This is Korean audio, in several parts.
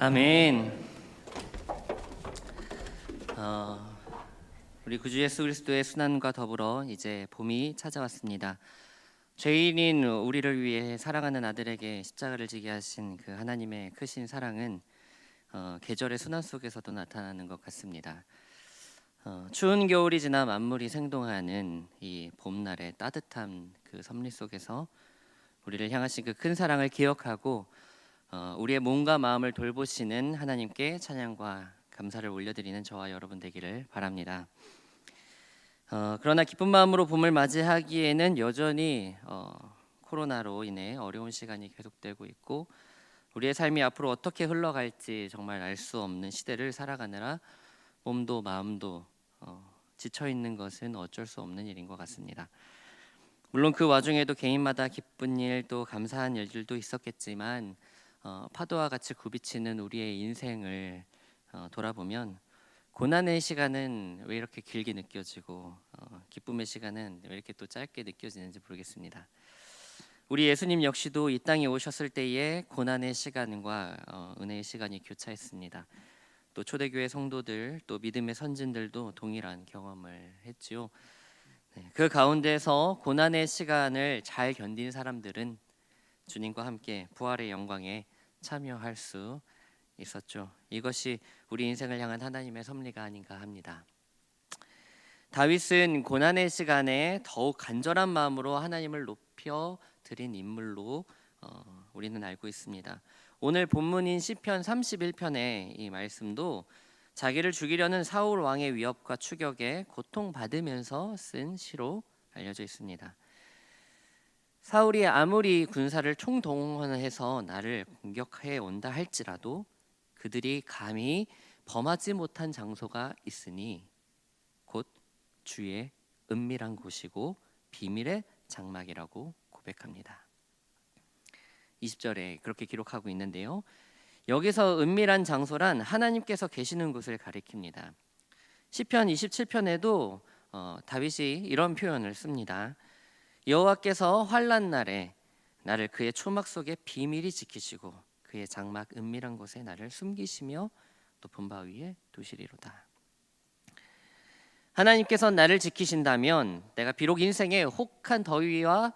아멘. 우리 구주 예수 그리스도의 순환과 더불어 이제 봄이 찾아왔습니다. 죄인인 우리를 위해 사랑하는 아들에게 십자가를 지게 하신 그 하나님의 크신 사랑은 계절의 순환 속에서도 나타나는 것 같습니다. 추운 겨울이 지나 만물이 생동하는 이 봄날의 따뜻한 그 섭리 속에서 우리를 향하신 그 큰 사랑을 기억하고 우리의 몸과 마음을 돌보시는 하나님께 찬양과 감사를 올려드리는 저와 여러분 되기를 바랍니다. 그러나 기쁜 마음으로 봄을 맞이하기에는 여전히 코로나로 인해 어려운 시간이 계속되고 있고 우리의 삶이 앞으로 어떻게 흘러갈지 정말 알 수 없는 시대를 살아가느라 몸도 마음도 지쳐 있는 것은 어쩔 수 없는 일인 것 같습니다. 물론 그 와중에도 개인마다 기쁜 일 또 감사한 일들도 있었겠지만 파도와 같이 굽이치는 우리의 인생을 돌아보면 고난의 시간은 왜 이렇게 길게 느껴지고 기쁨의 시간은 왜 이렇게 또 짧게 느껴지는지 모르겠습니다. 우리 예수님 역시도 이 땅에 오셨을 때에 고난의 시간과 은혜의 시간이 교차했습니다. 또 초대교회 성도들 또 믿음의 선진들도 동일한 경험을 했지요. 그 가운데서 고난의 시간을 잘 견딘 사람들은 주님과 함께 부활의 영광에 참여할 수 있었죠. 이것이 우리 인생을 향한 하나님의 섭리가 아닌가 합니다. 다윗은 고난의 시간에 더욱 간절한 마음으로 하나님을 높여 드린 인물로 우리는 알고 있습니다. 오늘 본문인 시편 31편의 이 말씀도 자기를 죽이려는 사울 왕의 위협과 추격에 고통받으면서 쓴 시로 알려져 있습니다. 사울이 아무리 군사를 총동원해서 나를 공격해 온다 할지라도 그들이 감히 범하지 못한 장소가 있으니 곧 주의 은밀한 곳이고 비밀의 장막이라고 고백합니다. 20절에 그렇게 기록하고 있는데요. 여기서 은밀한 장소란 하나님께서 계시는 곳을 가리킵니다. 시편 27편에도 다윗이 이런 표현을 씁니다. 여호와께서 환난 날에 나를 그의 초막 속에 비밀히 지키시고 그의 장막 은밀한 곳에 나를 숨기시며 높은 바 위에 두시리로다. 하나님께서 나를 지키신다면 내가 비록 인생의 혹한 더위와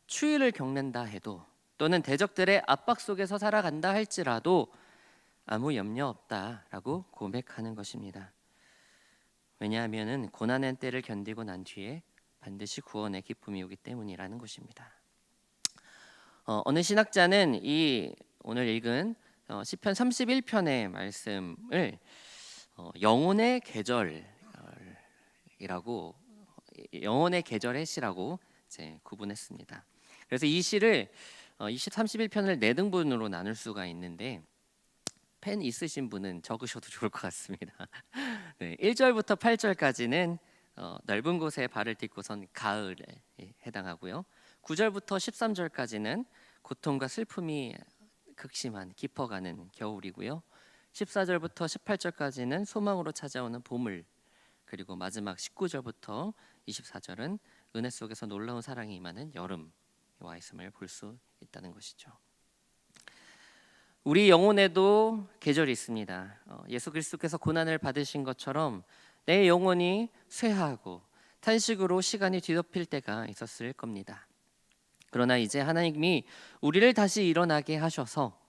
추위를 겪는다 해도 또는 대적들의 압박 속에서 살아간다 할지라도 아무 염려 없다라고 고백하는 것입니다. 왜냐하면 고난의 때를 견디고 난 뒤에 반드시 구원의 기쁨이 오기 때문이라는 것입니다. 어느 신학자는 이 오늘 읽은 시편 31편의 말씀을 영혼의 계절의 시라고 이제 구분했습니다. 그래서 이 시를 31편을 네 등분으로 나눌 수가 있는데 펜 있으신 분은 적으셔도 좋을 것 같습니다. 네, 1절부터 8절까지는 넓은 곳에 발을 딛고선 가을에 해당하고요. 9절부터 13절까지는 고통과 슬픔이 극심한 깊어가는 겨울이고요. 14절부터 18절까지는 소망으로 찾아오는 봄을, 그리고 마지막 19절부터 24절은 은혜 속에서 놀라운 사랑이 임하는 여름와 있음을 볼 수 있다는 것이죠. 우리 영혼에도 계절이 있습니다. 예수 그리스도께서 고난을 받으신 것처럼 내 영혼이 쇠하고 탄식으로 시간이 뒤덮일 때가 있었을 겁니다. 그러나 이제 하나님이 우리를 다시 일어나게 하셔서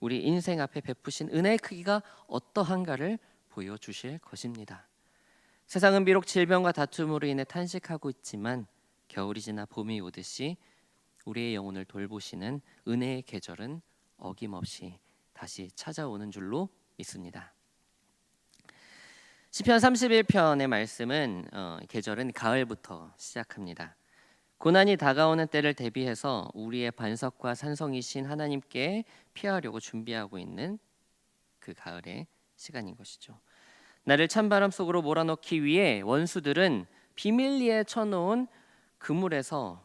우리 인생 앞에 베푸신 은혜의 크기가 어떠한가를 보여주실 것입니다. 세상은 비록 질병과 다툼으로 인해 탄식하고 있지만 겨울이 지나 봄이 오듯이 우리의 영혼을 돌보시는 은혜의 계절은 어김없이 다시 찾아오는 줄로 믿습니다. 시편 31편의 말씀은 계절은 가을부터 시작합니다. 고난이 다가오는 때를 대비해서 우리의 반석과 산성이신 하나님께 피하려고 준비하고 있는 그 가을의 시간인 것이죠. 나를 찬바람 속으로 몰아넣기 위해 원수들은 비밀리에 쳐놓은 그물에서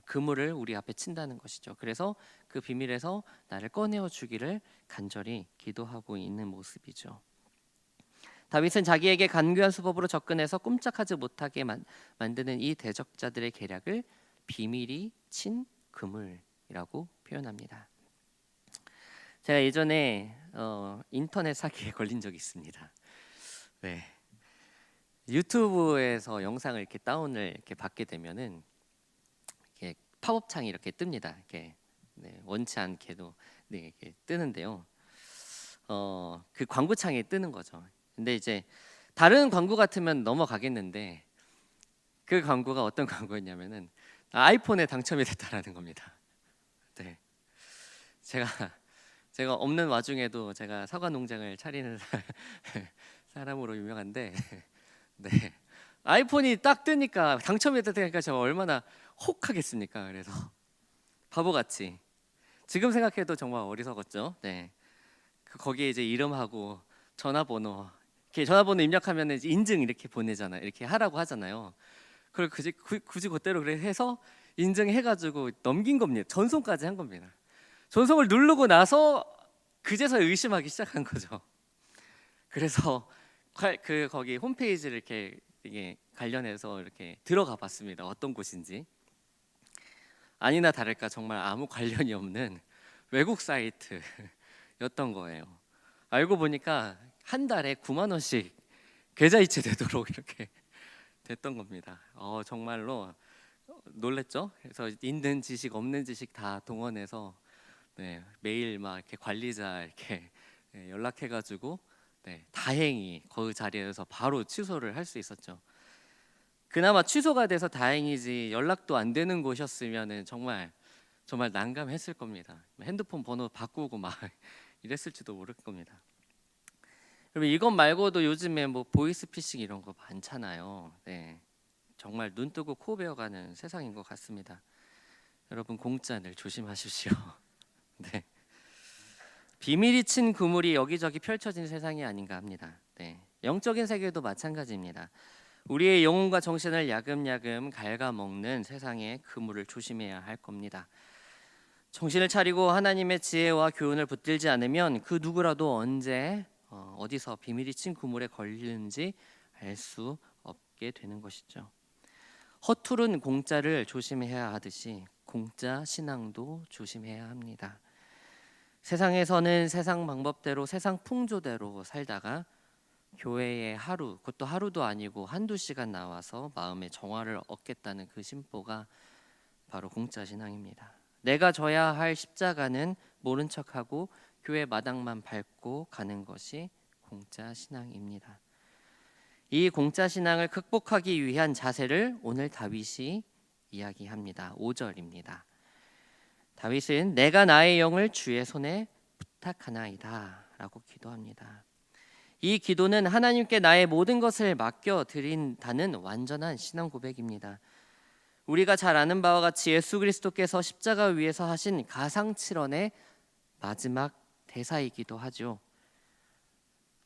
그물을 우리 앞에 친다는 것이죠. 그래서 그 비밀에서 나를 꺼내어 주기를 간절히 기도하고 있는 모습이죠. 다윗은 자기에게 간교한 수법으로 접근해서 꼼짝하지 못하게 만드는 이 대적자들의 계략을 비밀이 친 그물이라고 표현합니다. 제가 예전에 인터넷 사기에 걸린 적이 있습니다. 네. 유튜브에서 영상을 이렇게 다운을 이렇게 받게 되면은 이렇게 팝업 창이 이렇게 뜹니다. 이렇게 네, 원치 않게도 네, 이렇게 뜨는데요. 그 광고 창에 뜨는 거죠. 근데 이제 다른 광고 같으면 넘어가겠는데 그 광고가 어떤 광고였냐면은 아이폰에 당첨이 됐다라는 겁니다. 네. 제가 제가 없는 와중에도 제가 사과 농장을 차리는 사람으로 유명한데 네. 아이폰이 딱 뜨니까 당첨이 됐다니까 제가 얼마나 혹하겠습니까? 그래서 바보같이 지금 생각해도 정말 어리석었죠. 네. 거기에 이제 이름하고 전화번호 이렇게 전화번호 입력하면 이제 인증 이렇게 보내잖아요. 이렇게 하라고 하잖아요. 그걸 굳이 그대로 그래 해서 인증해가지고 넘긴 겁니다. 전송까지 한 겁니다. 전송을 누르고 나서 그제서 의심하기 시작한 거죠. 그래서 거기 홈페이지를 이렇게 이게 관련해서 이렇게 들어가 봤습니다. 어떤 곳인지. 아니나 다를까 정말 아무 관련이 없는 외국 사이트였던 거예요. 알고 보니까 한 달에 9만 원씩 계좌 이체되도록 이렇게 됐던 겁니다. 정말로 놀랬죠. 그래서 있는 지식 없는 지식 다 동원해서 네, 매일 막 이렇게 관리자 이렇게 네, 연락해가지고 네, 다행히 그 자리에서 바로 취소를 할 수 있었죠. 그나마 취소가 돼서 다행이지 연락도 안 되는 곳이었으면은 정말 난감했을 겁니다. 핸드폰 번호 바꾸고 막 이랬을지도 모를 겁니다. 그러면 이것 말고도 요즘에 뭐 보이스피싱 이런 거 많잖아요. 네, 정말 눈 뜨고 코 베어가는 세상인 것 같습니다. 여러분 공짜를 조심하십시오. 네. 비밀이 친 그물이 여기저기 펼쳐진 세상이 아닌가 합니다. 네. 영적인 세계도 마찬가지입니다. 우리의 영혼과 정신을 야금야금 갉아먹는 세상의 그물을 조심해야 할 겁니다. 정신을 차리고 하나님의 지혜와 교훈을 붙들지 않으면 그 누구라도 언제 어디서 비밀이 친 그물에 걸리는지 알 수 없게 되는 것이죠. 허투른 공짜를 조심해야 하듯이 공짜 신앙도 조심해야 합니다. 세상에서는 세상 방법대로 세상 풍조대로 살다가 교회에 하루, 그것도 하루도 아니고 한두 시간 나와서 마음의 정화를 얻겠다는 그 심보가 바로 공짜 신앙입니다. 내가 져야 할 십자가는 모른 척하고 교회 마당만 밟고 가는 것이 공짜 신앙입니다. 이 공짜 신앙을 극복하기 위한 자세를 오늘 다윗이 이야기합니다. 5절입니다. 다윗은 내가 나의 영을 주의 손에 부탁하나이다 라고 기도합니다. 이 기도는 하나님께 나의 모든 것을 맡겨 드린다는 완전한 신앙 고백입니다. 우리가 잘 아는 바와 같이 예수 그리스도께서 십자가 위에서 하신 가상칠언의 마지막 대사이기도 하죠.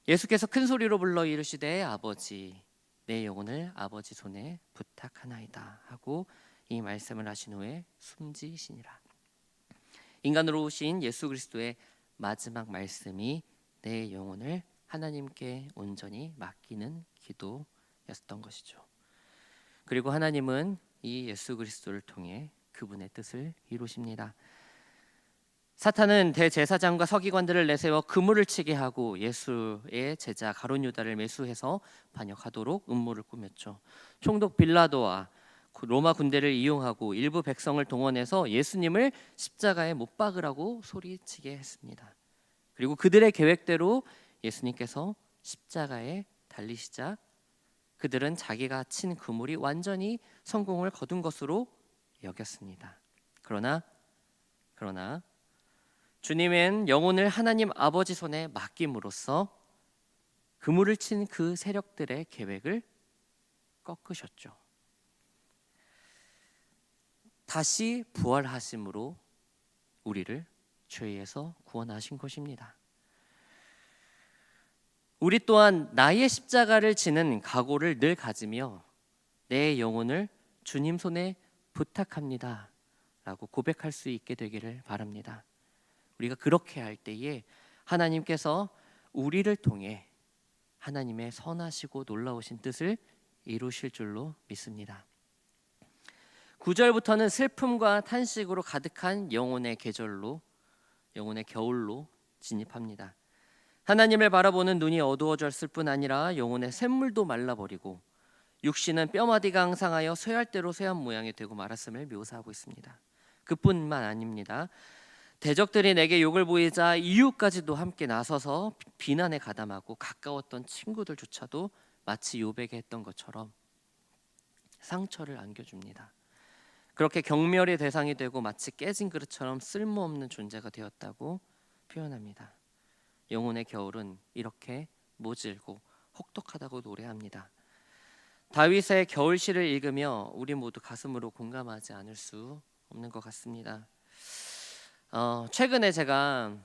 예수께서 큰 소리로 불러 이르시되 아버지 내 영혼을 아버지 손에 부탁하나이다 하고 이 말씀을 하신 후에 숨지시니라. 인간으로 오신 예수 그리스도의 마지막 말씀이 내 영혼을 하나님께 온전히 맡기는 기도였던 것이죠. 그리고 하나님은 이 예수 그리스도를 통해 그분의 뜻을 이루십니다. 사탄은 대제사장과 서기관들을 내세워 그물을 치게 하고 예수의 제자 가룟 유다를 매수해서 반역하도록 음모를 꾸몄죠. 총독 빌라도와 로마 군대를 이용하고 일부 백성을 동원해서 예수님을 십자가에 못 박으라고 소리치게 했습니다. 그리고 그들의 계획대로 예수님께서 십자가에 달리시자 그들은 자기가 친 그물이 완전히 성공을 거둔 것으로 여겼습니다. 그러나 주님은 영혼을 하나님 아버지 손에 맡김으로써 그물을 친 그 세력들의 계획을 꺾으셨죠. 다시 부활하심으로 우리를 죄에서 구원하신 것입니다. 우리 또한 나의 십자가를 지는 각오를 늘 가지며 내 영혼을 주님 손에 부탁합니다 라고 고백할 수 있게 되기를 바랍니다. 우리가 그렇게 할 때에 하나님께서 우리를 통해 하나님의 선하시고 놀라우신 뜻을 이루실 줄로 믿습니다. 9절부터는 슬픔과 탄식으로 가득한 영혼의 계절로, 영혼의 겨울로 진입합니다. 하나님을 바라보는 눈이 어두워졌을 뿐 아니라 영혼의 샘물도 말라버리고 육신은 뼈마디가 항상하여 쇠할 대로 쇠한 모양이 되고 말았음을 묘사하고 있습니다. 그뿐만 아닙니다. 대적들이 내게 욕을 보이자 이유까지도 함께 나서서 비난에 가담하고 가까웠던 친구들조차도 마치 욥에게 했던 것처럼 상처를 안겨줍니다. 그렇게 경멸의 대상이 되고 마치 깨진 그릇처럼 쓸모없는 존재가 되었다고 표현합니다. 영혼의 겨울은 이렇게 모질고 혹독하다고 노래합니다. 다윗의 겨울시를 읽으며 우리 모두 가슴으로 공감하지 않을 수 없는 것 같습니다. 최근에 제가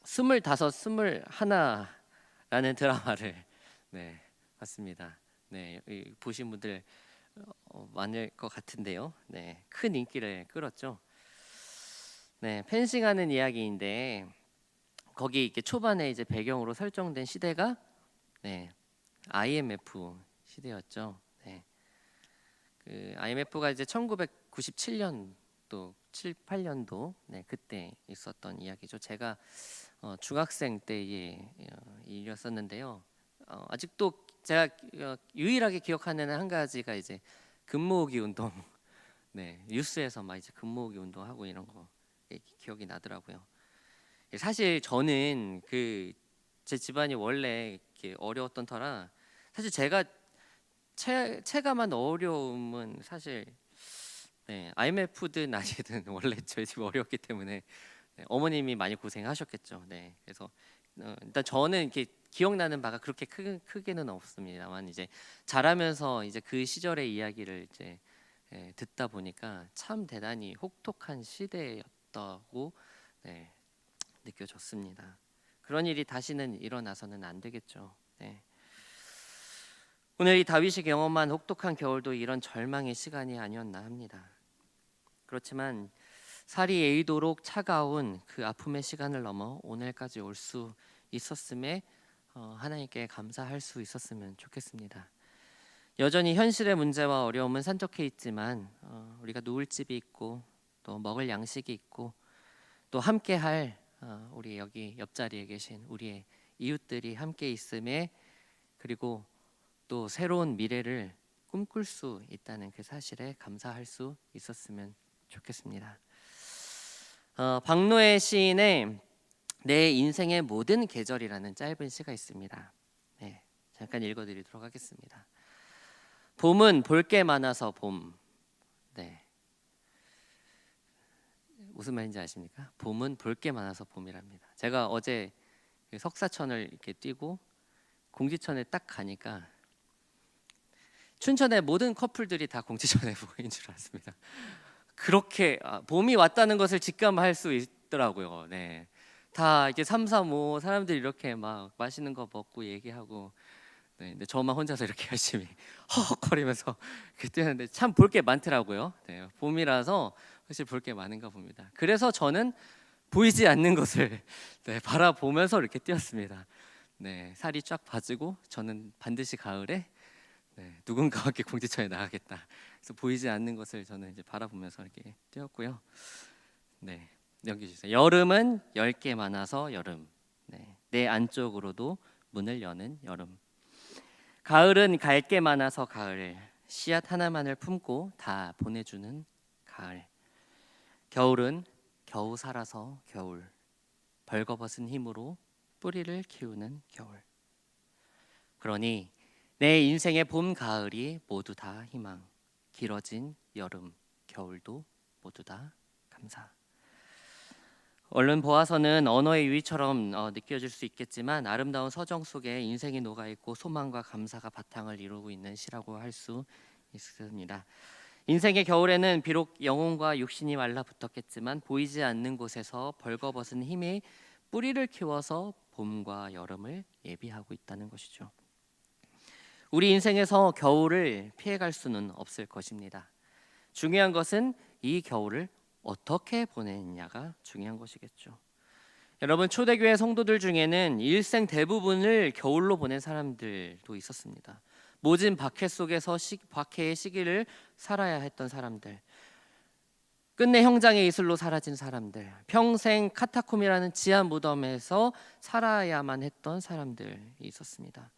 25, 21라는 드라마를 봤습니다. 보신 분들 많을 것 같은데요. 큰 인기를 끌었죠. 펜싱하는 이야기인데 거기 이렇게 초반에 이제 배경으로 설정된 시대가 IMF 시대였죠. 그 IMF가 이제 1997년도, 7, 8년도 그때 있었던 이야기죠. 제가 중학생 때의 일이었었는데요. 아직도 제가 유일하게 기억하는 한 가지가 이제 금모으기 운동, 뉴스에서 막 이제 금모으기 운동하고 이런 거 기억이 나더라고요. 사실 저는 제 집안이 원래 이렇게 어려웠던 터라 사실 제가 체감한 어려움은 사실 IMF든 아니든 원래 저희 집 어려웠기 때문에 어머님이 많이 고생하셨겠죠. 그래서 일단 저는 이렇게 기억나는 바가 그렇게 크게는 없습니다만 이제 자라면서 이제 그 시절의 이야기를 이제 듣다 보니까 참 대단히 혹독한 시대였다고 느껴졌습니다. 그런 일이 다시는 일어나서는 안 되겠죠. 오늘 이 다윗이 경험한 혹독한 겨울도 이런 절망의 시간이 아니었나 합니다. 그렇지만 살이 에이도록 차가운 그 아픔의 시간을 넘어 오늘까지 올 수 있었음에 하나님께 감사할 수 있었으면 좋겠습니다. 여전히 현실의 문제와 어려움은 산적해 있지만 우리가 누울 집이 있고 또 먹을 양식이 있고 또 함께할 우리 여기 옆자리에 계신 우리의 이웃들이 함께 있음에 그리고 또 새로운 미래를 꿈꿀 수 있다는 그 사실에 감사할 수 있었으면 좋겠습니다. 박노해 시인의 내 인생의 모든 계절이라는 짧은 시가 있습니다. 잠깐 읽어드리도록 하겠습니다. 봄은 볼 게 많아서 봄. 무슨 말인지 아십니까? 봄은 볼 게 많아서 봄이랍니다. 제가 어제 석사천을 이렇게 뛰고 공지천에 딱 가니까 춘천의 모든 커플들이 다 공지천에 모인 줄 알았습니다. 그렇게 봄이 왔다는 것을 직감할 수 있더라고요. 다 이렇게 3, 3, 5 사람들이 이렇게 막 맛있는 거 먹고 얘기하고 근데 저만 혼자서 이렇게 열심히 허헉거리면서 뛰었는데 참 볼 게 많더라고요. 봄이라서 확실히 볼 게 많은가 봅니다. 그래서 저는 보이지 않는 것을 바라보면서 이렇게 뛰었습니다. 살이 쫙 빠지고 저는 반드시 가을에 누군가와 함께 공지천에 나가겠다. 그래서 보이지 않는 것을 저는 이제 바라보면서 이렇게 뛰었고요. 넘겨주세요. 여름은 열 개 많아서 여름. 내 안쪽으로도 문을 여는 여름. 가을은 갈 게 많아서 가을. 씨앗 하나만을 품고 다 보내주는 가을. 겨울은 겨우 살아서 겨울. 벌거벗은 힘으로 뿌리를 키우는 겨울. 그러니 내 인생의 봄, 가을이 모두 다 희망. 길어진 여름, 겨울도 모두 다 감사. 얼른 보아서는 언어의 유희처럼 느껴질 수 있겠지만 아름다운 서정 속에 인생이 녹아있고 소망과 감사가 바탕을 이루고 있는 시라고 할 수 있습니다. 인생의 겨울에는 비록 영혼과 육신이 말라붙었겠지만 보이지 않는 곳에서 벌거벗은 힘이 뿌리를 키워서 봄과 여름을 예비하고 있다는 것이죠. 우리 인생에서 겨울을 피해갈 수는 없을 것입니다. 중요한 것은 이 겨울을 어떻게 보내느냐가 중요한 것이겠죠. 여러분, 초대교회 성도들 중에는 일생 대부분을 겨울로 보낸 사람들도 있었습니다. 모진 박해 속에서 박해의 시기를 살아야 했던 사람들. 끝내 형장의 이슬로 사라진 사람들, 평생 카타콤이라는 지하 무덤에서 살아야만 했던 사람들이 있었습니다.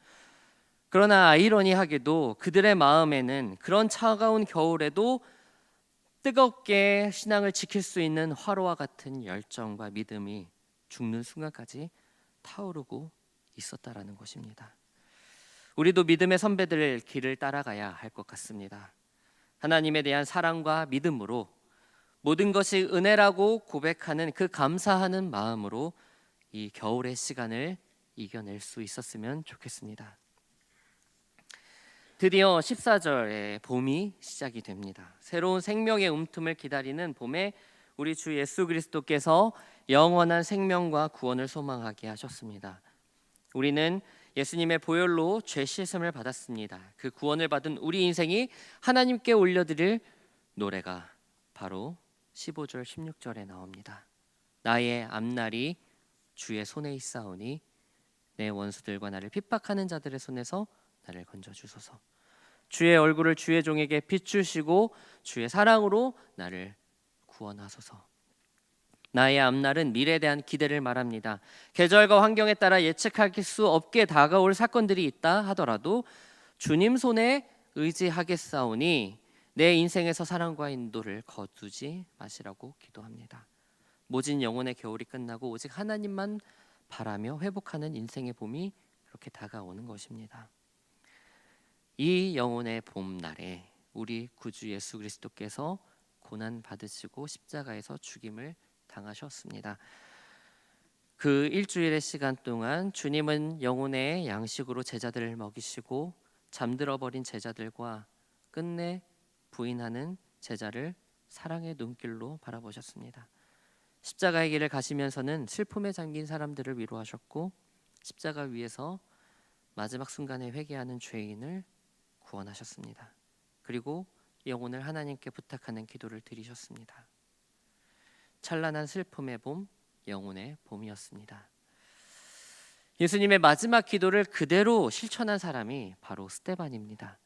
그러나 아이러니하게도 그들의 마음에는 그런 차가운 겨울에도 뜨겁게 신앙을 지킬 수 있는 화로와 같은 열정과 믿음이 죽는 순간까지 타오르고 있었다라는 것입니다. 우리도 믿음의 선배들의 길을 따라가야 할 것 같습니다. 하나님에 대한 사랑과 믿음으로 모든 것이 은혜라고 고백하는 그 감사하는 마음으로 이 겨울의 시간을 이겨낼 수 있었으면 좋겠습니다. 드디어 14절에 봄이 시작이 됩니다. 새로운 생명의 움틈을 기다리는 봄에 우리 주 예수 그리스도께서 영원한 생명과 구원을 소망하게 하셨습니다. 우리는 예수님의 보혈로 죄 씻음을 받았습니다. 그 구원을 받은 우리 인생이 하나님께 올려드릴 노래가 바로 15절 16절에 나옵니다. 나의 앞날이 주의 손에 있사오니 내 원수들과 나를 핍박하는 자들의 손에서 나를 건져주소서. 주의 얼굴을 주의 종에게 비추시고 주의 사랑으로 나를 구원하소서. 나의 앞날은 미래에 대한 기대를 말합니다. 계절과 환경에 따라 예측할 수 없게 다가올 사건들이 있다 하더라도 주님 손에 의지하겠사오니 내 인생에서 사랑과 인도를 거두지 마시라고 기도합니다. 모진 영혼의 겨울이 끝나고 오직 하나님만 바라며 회복하는 인생의 봄이 그렇게 다가오는 것입니다. 이 영혼의 봄날에 우리 구주 예수 그리스도께서 고난 받으시고 십자가에서 죽임을 당하셨습니다. 그 일주일의 시간 동안 주님은 영혼의 양식으로 제자들을 먹이시고 잠들어 버린 제자들과 끝내 부인하는 제자를 사랑의 눈길로 바라보셨습니다. 십자가의 길을 가시면서는 슬픔에 잠긴 사람들을 위로하셨고 십자가 위에서 마지막 순간에 회개하는 죄인을 구원하셨습니다. 그리고 영혼을 하나님께 부탁하는 기도를 드리셨습니다. 찬란한 슬픔의 봄, 영혼의 봄이었습니다. 예수님의 마지막 기도를 그대로 실천한 사람이 바로 스데반입니다.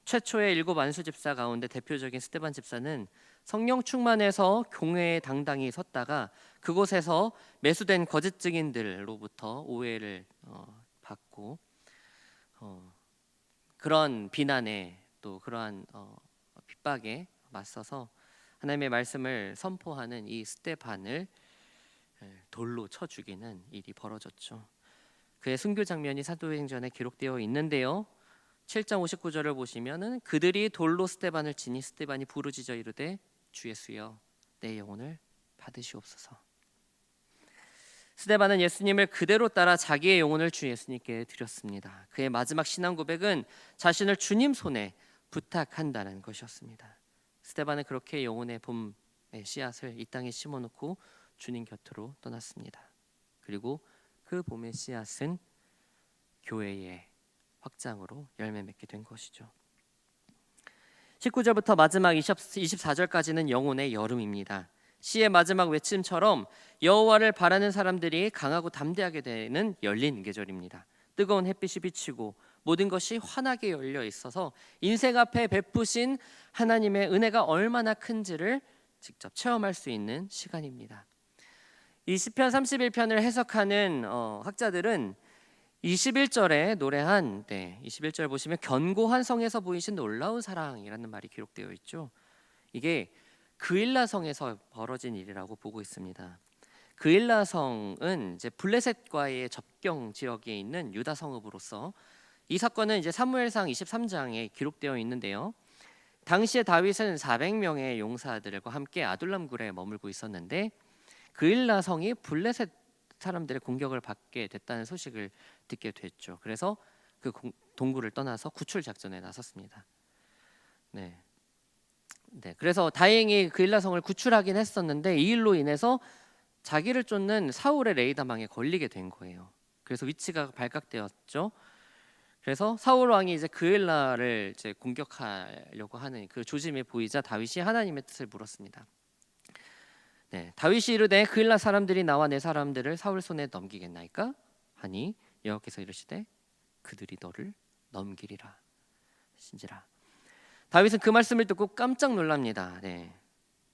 최초의 7 안수 집사 가운데 대표적인 스데반 집사는 성령 충만해서 교회에 당당히 섰다가 그곳에서 매수된 거짓 증인들로부터 오해를 받고 그런 비난에 또 그러한 핍박에 맞서서 하나님의 말씀을 선포하는 이 스데반을 돌로 쳐 죽이는 일이 벌어졌죠. 그의 순교 장면이 사도행전에 기록되어 있는데요. 7장 59절을 보시면은 그들이 돌로 스데반을 치니 스데반이 부르짖어 이르되 주 예수여 내 영혼을 받으시옵소서. 스데반은 예수님을 그대로 따라 자기의 영혼을 주 예수님께 드렸습니다. 그의 마지막 신앙 고백은 자신을 주님 손에 부탁한다는 것이었습니다. 스데반은 그렇게 영혼의 봄의 씨앗을 이 땅에 심어놓고 주님 곁으로 떠났습니다. 그리고 그 봄의 씨앗은 교회의 확장으로 열매 맺게 된 것이죠. 19절부터 마지막 24절까지는 영혼의 여름입니다. 시의 마지막 외침처럼 여호와를 바라는 사람들이 강하고 담대하게 되는 열린 계절입니다. 뜨거운 햇빛이 비치고 모든 것이 환하게 열려 있어서 인생 앞에 베푸신 하나님의 은혜가 얼마나 큰지를 직접 체험할 수 있는 시간입니다. 이 시편 31편을 해석하는 학자들은 21절에 노래한 21절 보시면 견고한 성에서 보이신 놀라운 사랑이라는 말이 기록되어 있죠. 이게 그일라 성에서 벌어진 일이라고 보고 있습니다. 그일라 성은 이제 블레셋과의 접경 지역에 있는 유다 성읍으로서 이 사건은 이제 사무엘상 23장에 기록되어 있는데요. 당시에 다윗은 400명의 용사들과 함께 아둘람 굴에 머물고 있었는데 그일라 성이 블레셋 사람들의 공격을 받게 됐다는 소식을 듣게 됐죠. 그래서 그 동굴을 떠나서 구출 작전에 나섰습니다. 그래서 다행히 그일라 성을 구출하긴 했었는데 이 일로 인해서 자기를 쫓는 사울의 레이더망에 걸리게 된 거예요. 그래서 위치가 발각되었죠. 그래서 사울 왕이 이제 그일라를 이제 공격하려고 하는 그 조짐이 보이자 다윗이 하나님의 뜻을 물었습니다. 다윗이 이르되 그일라 사람들이 나와 내 사람들을 사울 손에 넘기겠나이까 하니 여호와께서 이르시되 그들이 너를 넘기리라 신지라. 다윗은 그 말씀을 듣고 깜짝 놀랍니다.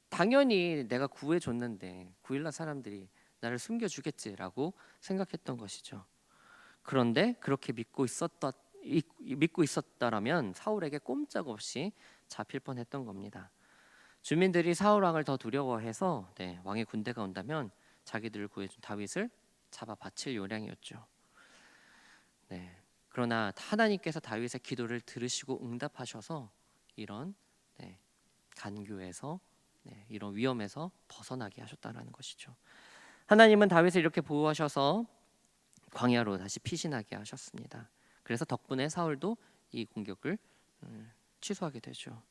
당연히 내가 구해줬는데 구일라 사람들이 나를 숨겨주겠지라고 생각했던 것이죠. 그런데 그렇게 믿고 있었다라면 사울에게 꼼짝없이 잡힐 뻔했던 겁니다. 주민들이 사울 왕을 더 두려워해서 왕의 군대가 온다면 자기들을 구해준 다윗을 잡아 바칠 요량이었죠. 그러나 하나님께서 다윗의 기도를 들으시고 응답하셔서 이런 간교에서 이런 위험에서 벗어나게 하셨다라는 것이죠. 하나님은 다윗을 이렇게 보호하셔서 광야로 다시 피신하게 하셨습니다. 그래서 덕분에 사울도 이 공격을 취소하게 되죠.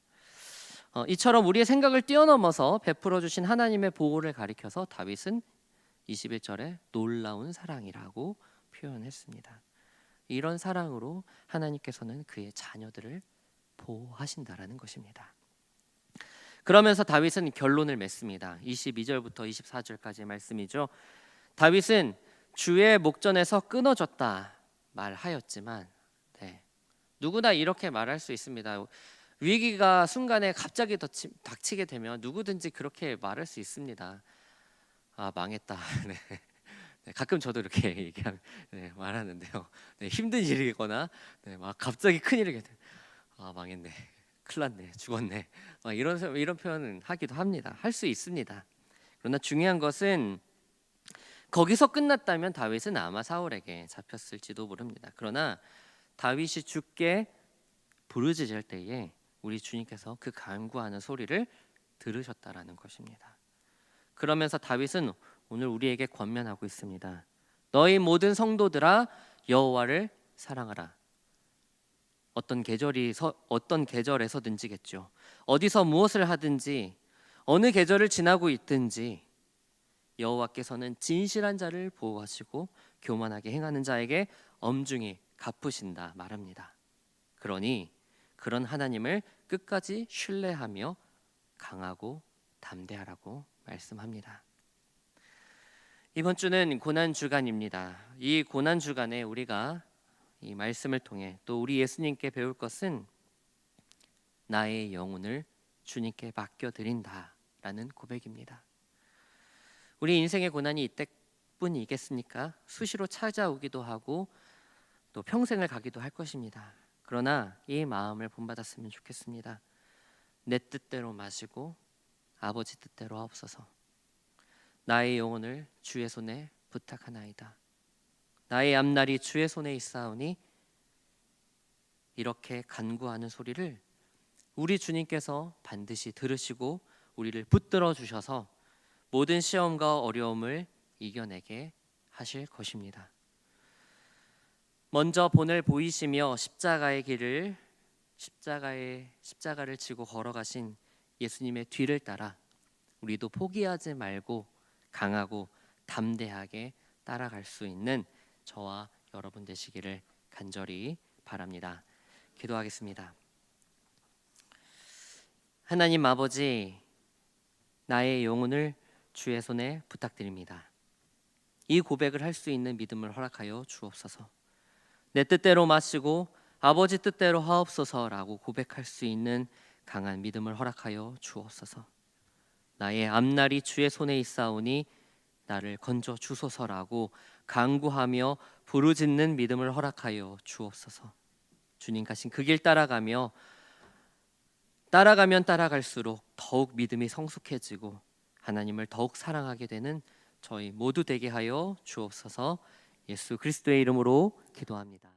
이처럼 우리의 생각을 뛰어넘어서 베풀어 주신 하나님의 보호를 가리켜서 다윗은 21절에 놀라운 사랑이라고 표현했습니다. 이런 사랑으로 하나님께서는 그의 자녀들을 보호하신다라는 것입니다. 그러면서 다윗은 결론을 맺습니다. 22절부터 24절까지의 말씀이죠. 다윗은 주의 목전에서 끊어졌다 말하였지만 누구나 이렇게 말할 수 있습니다. 위기가 순간에 갑자기 닥치게 되면 누구든지 그렇게 말할 수 있습니다. 아, 망했다. 가끔 저도 이렇게 말하는데요. 힘든 일이거나 막 갑자기 큰 일이 아, 망했네, 큰일 났네, 죽었네, 이런 표현은 하기도 합니다. 할 수 있습니다. 그러나 중요한 것은 거기서 끝났다면 다윗은 아마 사울에게 잡혔을지도 모릅니다. 그러나 다윗이 죽게 부르짖을 때에 우리 주님께서 그 간구하는 소리를 들으셨다라는 것입니다. 그러면서 다윗은 오늘 우리에게 권면하고 있습니다. 너희 모든 성도들아 여호와를 사랑하라. 어떤 계절에서든지겠죠. 어디서 무엇을 하든지 어느 계절을 지나고 있든지 여호와께서는 진실한 자를 보호하시고 교만하게 행하는 자에게 엄중히 갚으신다 말합니다. 그러니 그런 하나님을 끝까지 신뢰하며 강하고 담대하라고 말씀합니다. 이번 주는 고난 주간입니다. 이 고난 주간에 우리가 이 말씀을 통해 또 우리 예수님께 배울 것은 나의 영혼을 주님께 맡겨드린다라는 고백입니다. 우리 인생의 고난이 이때뿐이겠습니까? 수시로 찾아오기도 하고 또 평생을 가기도 할 것입니다. 그러나 이 마음을 본받았으면 좋겠습니다. 내 뜻대로 마시고 아버지 뜻대로 하옵소서. 나의 영혼을 주의 손에 부탁하나이다. 나의 앞날이 주의 손에 있사오니 이렇게 간구하는 소리를 우리 주님께서 반드시 들으시고 우리를 붙들어 주셔서 모든 시험과 어려움을 이겨내게 하실 것입니다. 먼저 본을 보이시며 십자가를 지고 걸어가신 예수님의 뒤를 따라 우리도 포기하지 말고 강하고 담대하게 따라갈 수 있는 저와 여러분 되시기를 간절히 바랍니다. 기도하겠습니다. 하나님 아버지, 나의 영혼을 주의 손에 부탁드립니다. 이 고백을 할 수 있는 믿음을 허락하여 주옵소서. 내 뜻대로 마시고 아버지 뜻대로 하옵소서라고 고백할 수 있는 강한 믿음을 허락하여 주옵소서. 나의 앞날이 주의 손에 있사오니 나를 건져 주소서라고 간구하며 부르짖는 믿음을 허락하여 주옵소서. 주님 가신 그 길 따라가면 따라갈수록 더욱 믿음이 성숙해지고 하나님을 더욱 사랑하게 되는 저희 모두 되게 하여 주옵소서. 예수 그리스도의 이름으로 기도합니다.